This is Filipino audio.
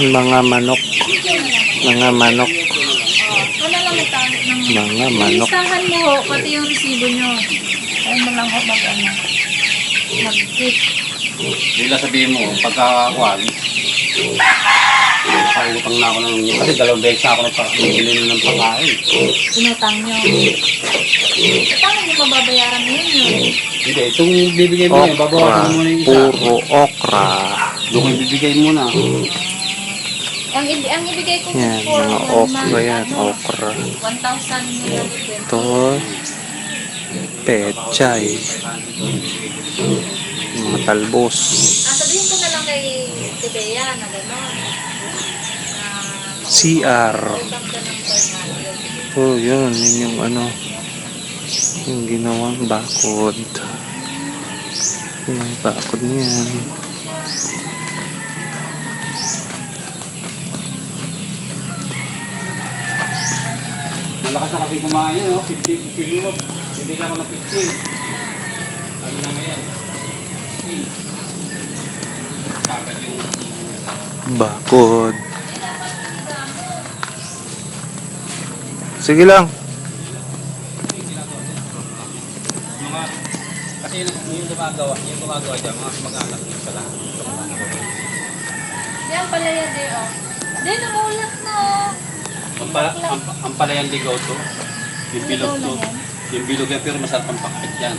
Mga manok. Mga manok. Wala lang magtanong ng Mga manok. listahan mo ho, pati yung resibo nyo. Ayun mo lang ho mag-keep. Bila sabihin mo, pagkakuhan, pautang na ako ng, kasi 2 beses ako nagpapili ng pagkain. Inutang nyo. So, paano nyo mababayaran ngayon yun? Hindi, itong bibigay mo yun, Okra. babawasan mo na yung isa. Puro okra. Doon yung bibigay mo na. Ang ibigay ko Yan, for mga 1 okra month, yan. ano, Okra. 1,000 nila. Ito. Pechay. Mga talbos. Sabihin ko na lang kay Bea na gano'n. CR. Utang ka ng 400. Oh, yun. Yun yung ano. Yung ginawang bakod. Yung bakod niyan. Malakas na kasi kumain yun, no? 50 kilo. Hindi ka ako ng 15. Ano na ngayon? Bakit yung Bakod. Sige lang. mga, kasi yung gumagawa dyan, mga mag-anak din pala. Yan pala yan, di oh. Di, namulat na oh. Ang palayan ligaw to, yung bilog to. Yung bilog yan, pero masarap ang pakit yan.